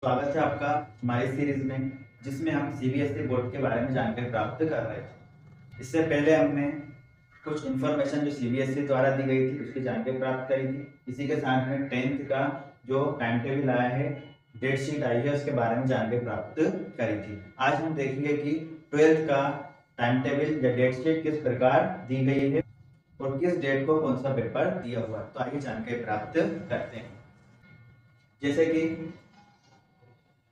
स्वागत है आपका हमारी सीरीज में, जिसमें हम सीबीएसई बोर्ड के बारे में जानकारी प्राप्त कर रहे थे। इससे पहले हमने कुछ इन्फॉर्मेशन जो सीबीएसई द्वारा दी गई थी उसकी जानकारी प्राप्त करी थी। इसी के साथ में 10th का जो टाइम टेबल आया है, डेट शीट आई है, उसके बारे में जानकारी प्राप्त करी थी। आज हम देखेंगे कि 12th का टाइम टेबल या डेट शीट किस प्रकार दी गई है और किस डेट को कौन सा पेपर दिया हुआ है। तो आइए जानकारी प्राप्त करते हैं। जैसे कि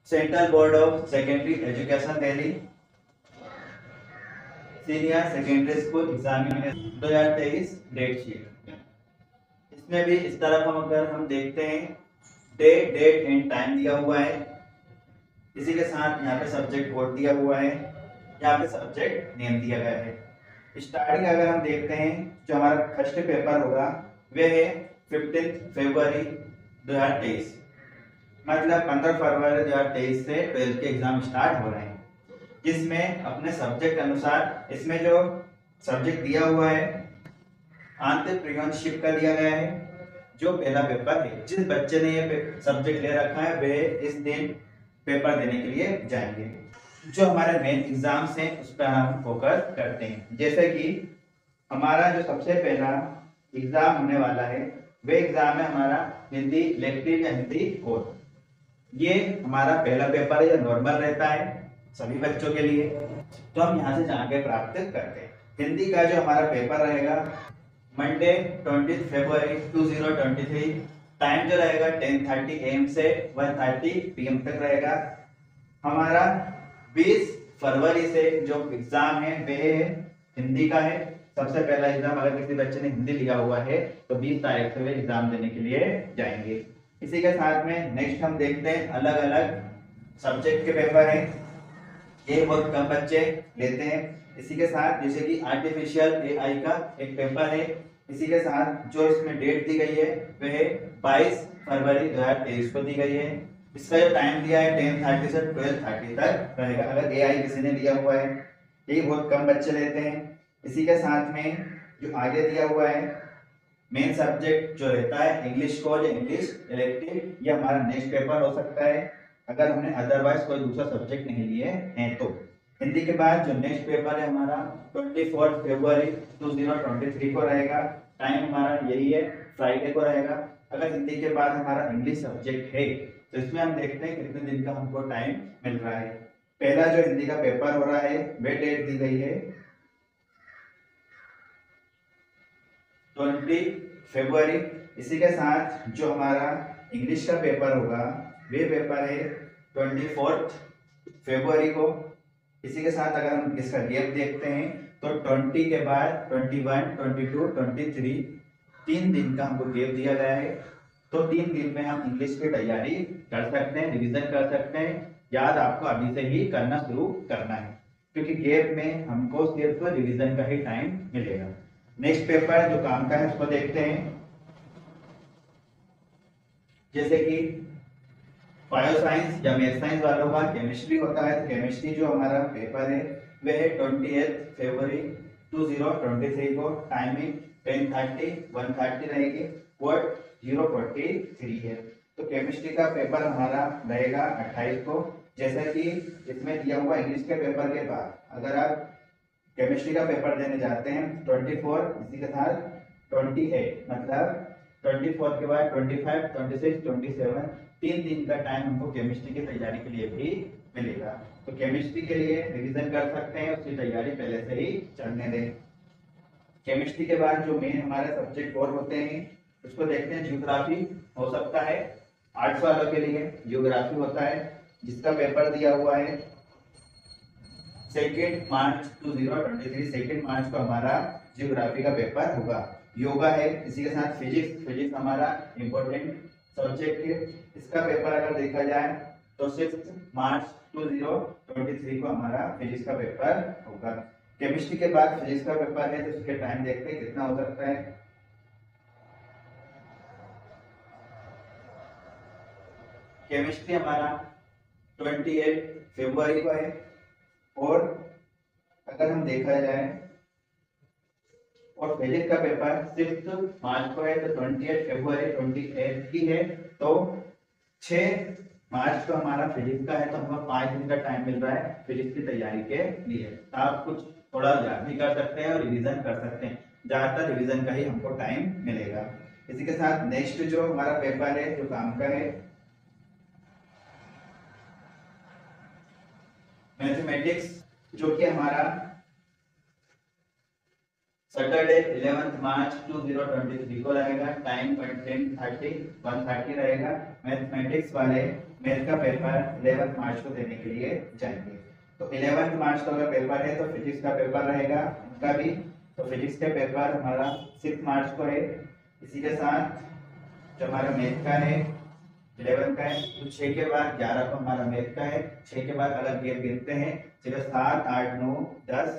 central board of secondary education Delhi senior secondary school examination 2023 date sheet. इसमें भी इस तरफ अगर हम देखते हैं, डेट एंड टाइम दिया हुआ है। इसी के साथ यहाँ पे सब्जेक्ट कोड दिया हुआ है, यहाँ पे सब्जेक्ट नेम दिया गया है। स्टार्टिंग अगर हम देखते हैं, जो हमारा फर्स्ट पेपर होगा वह है 15 फरवरी 2023, मतलब 15 फरवरी 2023 से 12th के एग्जाम स्टार्ट हो रहे हैं। जिसमें अपने सब्जेक्ट अनुसार इसमें जो सब्जेक्ट दिया हुआ है एंटरप्रेन्योरशिप का दिया गया है। जो पहला पेपर है, जिस बच्चे ने ये सब्जेक्ट ले रखा है वे इस दिन पेपर देने के लिए जाएंगे। जो हमारे मेन एग्जाम्स हैं उस पर हम फोकस करते हैं। जैसे कि हमारा जो सबसे पहला एग्जाम होने वाला है वह एग्जाम है हमारा हिंदी इलेक्टिव या हिंदी कोर। ये हमारा पहला पेपर है, जो नॉर्मल रहता है सभी बच्चों के लिए। तो हम यहाँ से जानकारी प्राप्त करते हैं। हिंदी का जो हमारा पेपर रहेगा मंडे 20 फरवरी 2023, टाइम जो रहेगा 10:30 AM से 1:30 PM तक रहेगा। हमारा 20 फरवरी से जो एग्जाम है वह हिंदी का है। सबसे पहला एग्जाम अगर किसी बच्चे ने हिंदी लिया हुआ है तो 20 तारीख से वे एग्जाम देने के लिए जाएंगे। इसी के साथ में नेक्स्ट हम देखते हैं अलग अलग सब्जेक्ट के पेपर हैं। ये बहुत कम बच्चे लेते हैं। इसी के साथ जैसे कि आर्टिफिशियल एआई का एक पेपर है। इसी के साथ जो इसमें डेट दी गई है वह 22 फरवरी 2023 को दी गई है। इसका जो टाइम दिया है 10:30 से 12:30 तक रहेगा, अगर एआई किसी ने लिया हुआ है। ये बहुत कम बच्चे लेते हैं। इसी के साथ में जो आगे दिया हुआ है मेन सब्जेक्ट जो रहता है इंग्लिश कोर या इंग्लिश इलेक्टिव, ये हमारा नेक्स्ट पेपर हो सकता है अगर हमने अदरवाइज कोई दूसरा सब्जेक्ट नहीं लिए हैं तो। हिंदी के बाद जो नेक्स्ट पेपर है हमारा 24 फरवरी 2023 को रहेगा। टाइम हमारा यही है, फ्राइडे को रहेगा। अगर हिंदी के बाद हमारा इंग्लिश सब्जेक्ट है तो इसमें हम देखते हैं कितने दिन का हमको टाइम मिल रहा है। पहला जो हिंदी का पेपर हो रहा है वह डेट दी गई है 20 फरवरी। इसी के साथ जो हमारा इंग्लिश का पेपर होगा वे पेपर है 24 फरवरी को। इसी के साथ अगर हम इसका गैप देखते हैं तो 20 के बाद 21, 22, 23 3 दिन का हमको गैप दिया गया है। तो 3 दिन में हम इंग्लिश की तैयारी कर सकते हैं, रिवीजन कर सकते हैं। याद आपको अभी से ही करना शुरू करना है, क्योंकि गैप में हमको सिर्फ रिवीजन का ही टाइम मिलेगा। नेक्स्ट पेपर जो काम का है उसको देखते हैं। जैसे कि बायो साइंस या मैथ साइंस वालों का केमिस्ट्री होता है, तो केमिस्ट्री जो हमारा पेपर है वह है 28 फरवरी 2023 को। टाइमिंग 10:30 1:30 रहेगी। वर्ड 043 है। तो केमिस्ट्री का पेपर हमारा रहेगा 28 को। जैसा कि इसमें दिया हुआ इंग्लिश के पेपर के बाद अगर आप केमिस्ट्री का पेपर देने जाते हैं 24, इसी के साथ 20 है, मतलब 24 के बाद 25, 26, 27 3 दिन का टाइम हमको केमिस्ट्री की तैयारी के लिए भी मिलेगा। तो केमिस्ट्री के लिए रिवीजन कर सकते हैं, उसकी तैयारी पहले से ही चलने दें। केमिस्ट्री के बाद जो मेन हमारे सब्जेक्ट और होते हैं उसको देखते हैं। जियोग्राफी हो सकता है आर्ट्स वालों के लिए, जियोग्राफी होता है जिसका पेपर दिया हुआ है 2 मार्च 2023। 2 मार्च को हमारा जियोग्राफी का पेपर होगा। योगा है, इसी के साथ फिजिक्स हमारा इंपॉर्टेंट सब्जेक्ट है। इसका पेपर अगर देखा जाए तो 6 मार्च 2023 को हमारा फिजिक्स का पेपर होगा। केमिस्ट्री के बाद फिजिक्स का पेपर है, तो उसके टाइम देखते हैं कितना हो सकता है। केमिस्ट्री हमारा 28 फरवरी को है, और अगर हम देखा जाए और फिजिक्स का पेपर 6 मार्च को है, तो 28 फरवरी 28 की है। तो 6 मार्च को हमारा फिजिक्स का है, तो हमें 5 दिन का टाइम मिल रहा है फिजिक्स की तैयारी के लिए। तो आप कुछ थोड़ा याद भी कर सकते हैं और रिवीजन कर सकते हैं, ज्यादातर रिवीजन का ही हमको टाइम मिलेगा। इसी के साथ नेक्स्ट जो हमारा पेपर है जो काम का है मैथमेटिक्स, जो कि हमारा सैटरडे 11 मार्च 2023 को रहेगा। टाइम 130 रहेगा। मैथमेटिक्स वाले मैथ का पेपर 11 मार्च को देने के लिए जाएंगे। तो 11 मार्च को अगर पेपर है तो फिजिक्स का पेपर रहेगा उनका भी। तो फिजिक्स का पेपर हमारा 6 मार्च को है। इसी के साथ जो हमारा मैथ का है 11 का है, तो 6 के बाद 11 को हमारा मैथ का है। 6 के बाद अलग गेप गिनते हैं, चलो 7 8 9 10,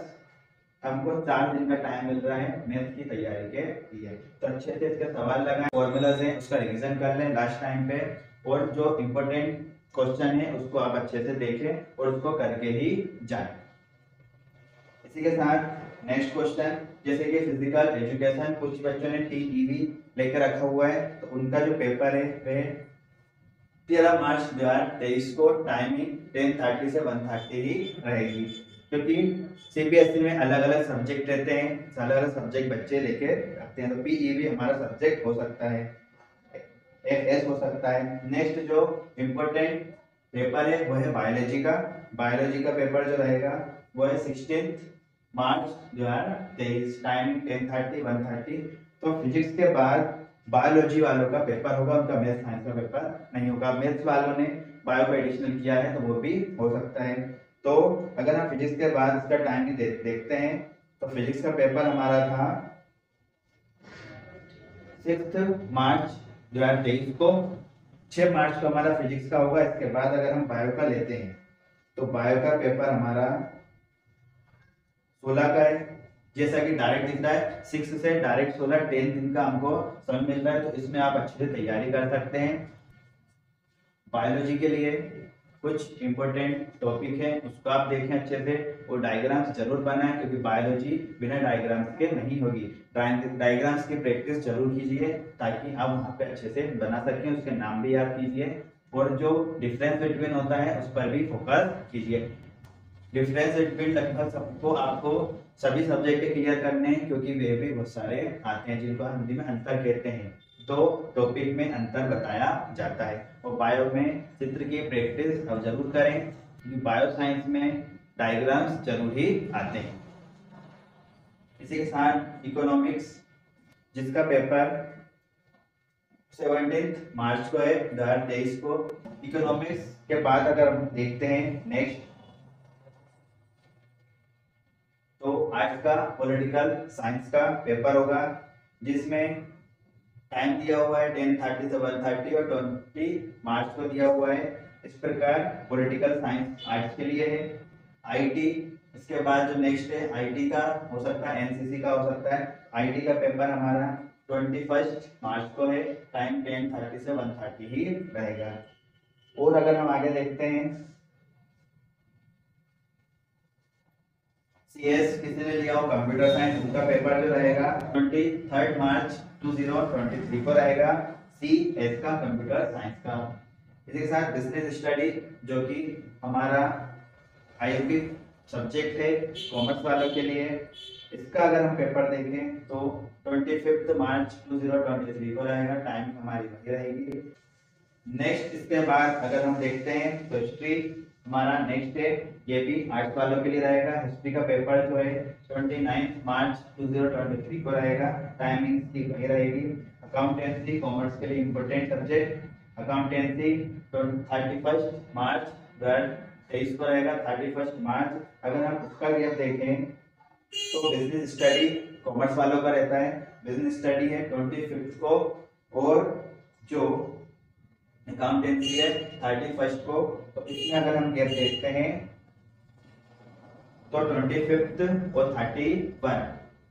हमको 4 दिन का टाइम मिल रहा है मैथ की तैयारी के लिए। तो अच्छे से इसके सवाल लगाएं, फॉर्मूलाज हैं उसका रिवीजन कर लें लास्ट टाइम पे, और जो इम्पोर्टेंट क्वेश्चन है उसको आप अच्छे से देखें और उसको करके ही जाएं। इसी के साथ नेक्स्ट क्वेश्चन, जैसे कि फिजिकल एजुकेशन कुछ बच्चों ने टीईवी लेकर रखा हुआ है, तो उनका जो पेपर है वह 13 मार्च 2023 को टाइमिंग 10:30 से 1:30 ही रहेगी, क्योंकि सीबीएसई में अलग अलग सब्जेक्ट रहते हैं, अलग अलग सब्जेक्ट बच्चे लेके रखते हैं। तो पीईवी हमारा सब्जेक्ट हो सकता है, एफएस हो सकता है। नेक्स्ट जो इम्पोर्टेंट पेपर है वो है बायोलॉजी का। बायोलॉजी का पेपर जो रहेगा वो है 16 मार्च 2023, टाइमिंग 10:30 1:30। तो फिजिक्स के बाद बायोलॉजी वालों का पेपर होगा, उनका मैथ साइंस का पेपर नहीं होगा। मैथ्स वालों ने बायो को एडिशनल किया है तो वो भी हो सकता है। तो अगर हम फिजिक्स के बाद इसका टाइम देखते हैं, तो फिजिक्स का पेपर हमारा था 6 मार्च 2023 को। 6 मार्च को हमारा फिजिक्स का होगा। इसके बाद अगर हम बायो का लेते हैं तो बायो का पेपर हमारा 16 का है। जैसा कि डायरेक्ट दिख रहा है 6 से डायरेक्ट 16 10 दिन का हमको समय मिल रहा है, तो इसमें आप अच्छे से तैयारी कर सकते हैं। बायोलॉजी के लिए कुछ इंपॉर्टेंट टॉपिक है उसको आप देखें अच्छे से, और डायग्राम्स जरूर बनाएं, क्योंकि बायोलॉजी बिना डायग्राम्स के नहीं होगी। डायग्राम्स की प्रैक्टिस जरूर कीजिए ताकि आप वहाँ पे अच्छे से बना सकें, उसके नाम भी याद कीजिए, और जो डिफरेंस बिटवीन होता है उस पर भी फोकस कीजिए। डिफरेंस बिटवीन लगभग सबको आपको सभी सब्जेक्ट के क्लियर करने हैं, क्योंकि वे भी बहुत सारे आते हैं जिनको हिंदी में अंतर कहते हैं। तो टॉपिक में अंतर बताया जाता है। और बायो में चित्र की प्रैक्टिस अब जरूर करें, क्योंकि बायो साइंस में डायग्राम्स जरूर ही आते हैं। इसी के साथ इकोनॉमिक्स, जिसका पेपर 17 मार्च को है 2023 को। इकोनॉमिक्स के बाद अगर हम देखते हैं नेक्स्ट, तो आज का पॉलिटिकल साइंस का पेपर होगा, जिसमें टाइम दिया हुआ है 10:30 से 1:30 और 20 मार्च को दिया हुआ है। इस प्रकार पॉलिटिकल साइंस आर्ट्स के लिए है। आईटी, इसके बाद जो नेक्स्ट है आईटी का हो सकता है, एनसीसी का हो सकता है। आईटी का पेपर हमारा 21 मार्च को है, टाइम 10:30 से 1:30 ही रहेगा। और अगर हम आगे देखते हैं, सीएस किसी ने लिया हो कंप्यूटर साइंस, उनका पेपर जो रहेगा 23 मार्च 2023 को रहेगा, सीएस का कंप्यूटर साइंस का। इसी के साथ बिजनेस स्टडी, जो कि हमारा आईपी सब्जेक्ट है कॉमर्स वालों के लिए, इसका अगर हम पेपर देखें तो 25 मार्च 2023 को रहेगा, टाइम हमारी वही रहेगी। नेक्स्ट इसके बाद अगर हम देखते हैं तो हिस्ट्री हमारा नेक्स्ट है, ये भी आर्ट्स वालों के लिए रहेगा। हिस्ट्री का पेपर जो है 29 मार्च 2023 को रहेगा, टाइमिंग की वही रहेगी। अकाउंटेंसी कॉमर्स के लिए इंपॉर्टेंट सब्जेक्ट, अकाउंटेंसी 31 मार्च 2023 को रहेगा, 31 मार्च। अगर हम उसका गैप देखें तो बिजनेस स्टडी कॉमर्स वालों का रहता है, बिजनेस स्टडी है 25 को, और जो अकाउंटेंसी है 31 को। तो इसमें अगर हम गैप देखते हैं तो 25 और 31,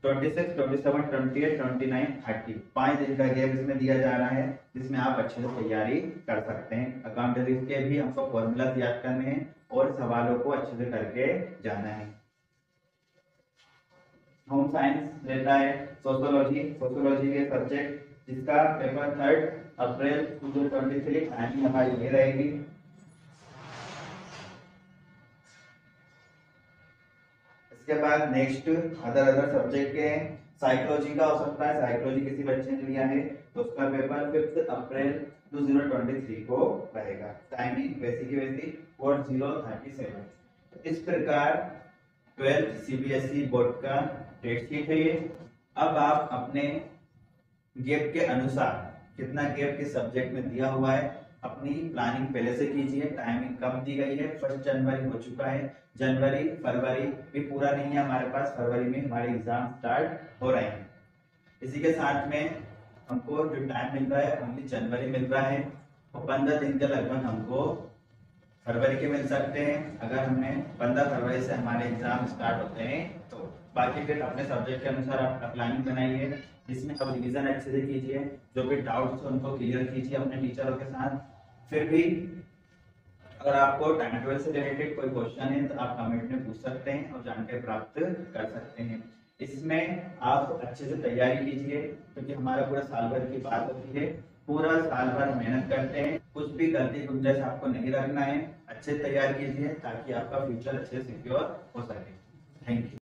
26, 27, 28, 29, 30, 5 दिन का गैप इसमें दिया जा रहा है, जिसमें आप अच्छे से तैयारी कर सकते हैं। अकाउंटेंसी के भी हमको फॉर्मूला याद करने हैं और सवालों को अच्छे से करके जाना है। होम साइंस रहता है सोशियोलॉजी, सोशियोलॉजी के सब्जेक्ट, जिसका पेपर 3 अप्रैल 2023 टाइमिंग हमारी ये रहेगी। इसके बाद नेक्स्ट अदर सब्जेक्ट के साइकोलॉजी का हो सकता है, साइकोलॉजी किसी बच्चे ने लिया है तो उसका पेपर 5 अप्रैल 2023 को रहेगा। टाइमिंग वैसी की वैसी 4037। इस प्रकार 12th सीबीएसई बोर्ड का डेट शीट है ये। अब आप अपने गैप के अनुसार कितना गैप किस सब्जेक्ट में दिया हुआ है अपनी प्लानिंग पहले से कीजिए। टाइमिंग कम दी गई है, 1 जनवरी हो चुका है, जनवरी फरवरी भी पूरा नहीं है हमारे पास, फरवरी में हमारे एग्जाम स्टार्ट हो रहे हैं। इसी के साथ में हमको जो टाइम मिल रहा है ओनली जनवरी मिल रहा है और 15 दिन के लगभग हमको फरवरी के मिल सकते हैं। अगर हमने 15 फरवरी से हमारे एग्जाम स्टार्ट होते हैं तो बाकी फिर अपने सब्जेक्ट के अनुसार आप प्लानिंग बनाइए, जिसमें आप रिवीजन अच्छे से कीजिए, जो भी डाउट्स हैं उनको क्लियर कीजिए अपने टीचरों के साथ। फिर भी अगर आपको टाइम टेबल से रिलेटेड कोई क्वेश्चन है तो आप कमेंट में पूछ सकते हैं और जानकारी प्राप्त कर सकते हैं। इसमें आप अच्छे से तैयारी कीजिए क्योंकि हमारा पूरा साल भर की बात होती है, पूरा साल भर मेहनत करते हैं, कुछ भी गलती गुंजाइश आपको नहीं रखना है। अच्छे तैयार कीजिए ताकि आपका फ्यूचर अच्छे सिक्योर हो सके। Thank you.